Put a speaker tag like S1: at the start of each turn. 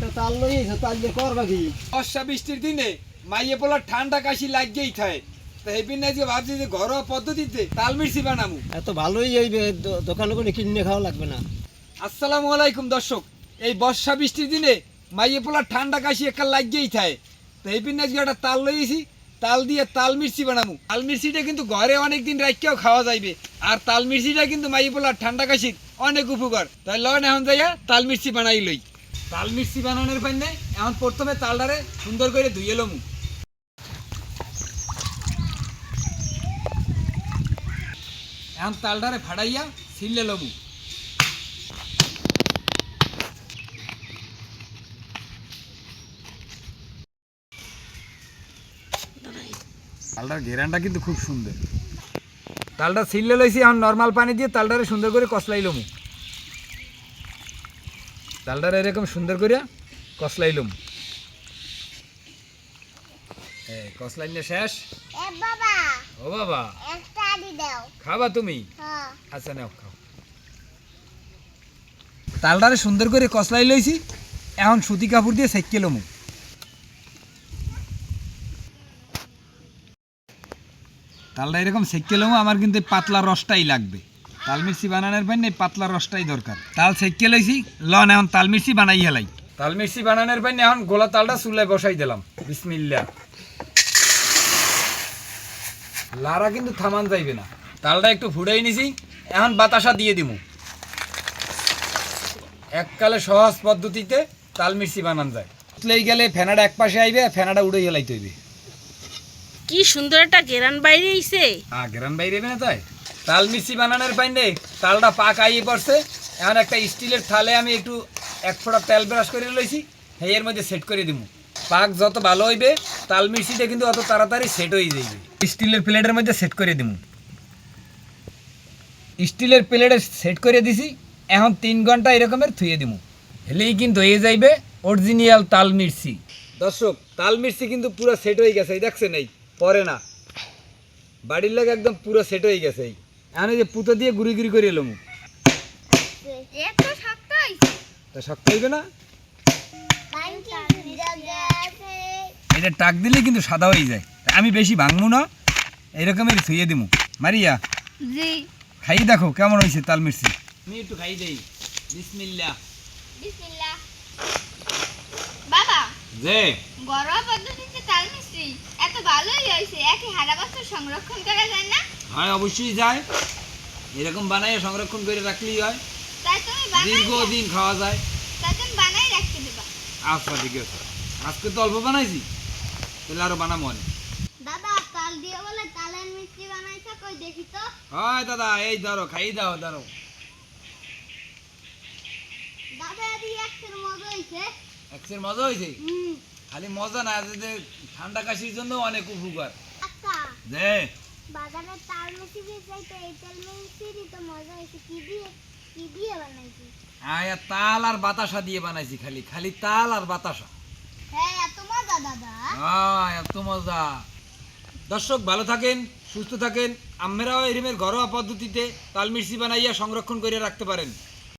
S1: তাল লইছে তাল দিয়ে করবা কি?
S2: বর্ষা বৃষ্টির দিনে মাইয়ে পোলার ঠান্ডা কাশি লাগেই থাকে। তা হেবিন না যে ভাবছি যে ঘরোয়া পদ্ধতিতে তাল মির্চি বানামু।
S1: এত ভালোই হইবে, দোকানে কোনো কিনে খাওয়া লাগবে না।
S2: আসসালামু আলাইকুম দর্শক। এই বর্ষা বৃষ্টির দিনে মাইয়ে পোলার ঠান্ডা কাশি একটা লাগেই থাকে। তো হেবিন না যে একটা তাল লইছি, তাল দিয়ে তাল মির্চি বানামু। তাল মির্চিটা কিন্তু ঘরে অনেকদিন রাখিয়াও খাওয়া যাইবে। আর তাল মির্চিটা কিন্তু মাইয়ে পোলার ঠান্ডা কাশির অনেক উপকার। তাই লন এখন যাইয়া তাল মির্চি বানাই লই। তাল মির্চি বানানোর পাইনে এখন প্রথমে তালটারে সুন্দর করে ধুয়ে লমু। এখন তালটারে ফাড়াইয়া ছিলে লমু। তালটার ঘেরানটা কিন্তু খুব সুন্দর। তালটা ছিলে লইছি, এখন নর্মাল পানি দিয়ে তালটারে সুন্দর করে কসলাই লমু। তালটারে এরকম সুন্দর করে কসলাই লমু। কসলাই নিয়ে শেষ। ও বাবা, খাবা তুমি? আচ্ছা নাও, খাও। তালটারে সুন্দর করে কসলাই লইছি, এখন সুতি কাপড় দিয়ে সেঁকে লমু। তালটা এরকম সেঁকে লমু। আমার কিন্তু পাতলা রসটাই লাগবে। তাল মির্চি বানানোর পাইনে পাতলা রসটাই দরকার। তাল সেঁকে লইছি, লন এখন তাল মির্চি বানাই হেলাই। তাল মির্চি বানানোর পাইনে এখন গোলা তালটা চুলায় বসাই দিলাম। বিসমিল্লাহ। লারা কিন্তু থামান যাইবে না। তালটা একটু ফুটাই নিছি, এখন বাতাসা দিয়ে দিমু। এককালে সহজ পদ্ধতিতে তাল মির্চি বানান যায়। উতলেই গেলে ফেনাটা এক পাশে আইবে, ফেনাটা উড়ে হেলাইতে হইবে।
S3: কি সুন্দর একটা গেরান বাইরে আইছে।
S2: গেরান বাইরে না তাই। তাল মির্চি বানানোর পাইনে তালটা পাক আইয়ে পড়ছে। এখন একটা স্টিলের থালে আমি একটু এক ফোঁটা তেল ব্রাশ করে লইছি, এর মধ্যে সেট করে দিমু। পাক যত ভালো হইবে তাল মির্চিটা কিন্তু অত তাড়াতাড়ি সেট হয়ে যাইবে। স্টিলের প্লেটের মধ্যে সেট করে দিমু। স্টিলের প্লেটে সেট করে দিছি, এখন 3 ঘন্টা এরকমের থুয়ে দিমু। হেলেই কিন্তু হয়ে যাইবে অরিজিনাল তাল মির্চি। দর্শক, তাল মির্চি কিন্তু পুরো সেট হয়ে গেছে, দেখছেন? এই পরে না, বাড়ির লাগে একদম পুরো সেট হয়ে গেছে। এখন এই যে পুতো দিয়ে গুড়ি গুড়ি করে এলাম। তা শক্ত হইবে না? এটা টাক দিলে কিন্তু সাদা হয়ে যায়। আমি বেশি ভাঙবো না, এরকমের থুয়ে দিমু। মারিয়া, খাই দেখো কেমন হয়েছে তাল মির্চি। আমি একটু খাই দেই। বিসমিল্লাহ।
S4: বাবা,
S2: যে
S4: ঘরোয়া পদ্ধতিতে তাল মিষ্টি এত ভালোই হয়েছে, একই সারা বছর সংরক্ষণ করা যায় না?
S2: হয়, অবশ্যই যায়। এরকম বানাইয়ে সংরক্ষণ করে রাখলেই হয়,
S4: তাই তুমি বানাই
S2: দীর্ঘদিন খাওয়া যায়।
S4: তাই তুমি বানাই রাখতে দেবা।
S2: আচ্ছা ঠিক আছে, আজকে তো অল্প বানাইছি, তাহলে আরো বানাবো অনেক।
S4: দাদা, তাল দিয়ে বলে তালের মিষ্টি বানাইছো, কই দেখি তো।
S2: হয় দাদা, এই ধরো, খাই দাও, ধরো।
S4: দাদা, এদি একটার মজা হইছে।
S2: একসের মজা হয়েছে? খালি মজা না, যে ঠান্ডা কাশির জন্য অনেক উপকার।
S4: আচ্ছা,
S2: যে
S4: বাজারে তাল মিষ্টি বেচাইতে এই তাল মিষ্টি তো মজা হইছে, কি দিয়ে বানাইছি?
S2: তাল আর বাতাসা দিয়ে বানাইছি। খালি খালি তাল আর বাতাসা।
S4: হ্যাঁ, এত মজা দাদা।
S2: এত মজা। দর্শক, ভালো থাকেন, সুস্থ থাকেন। আপনারাও এরমের ঘরোয়া পদ্ধতিতে তাল মির্চি বানাইয়া সংরক্ষণ করে রাখতে পারেন।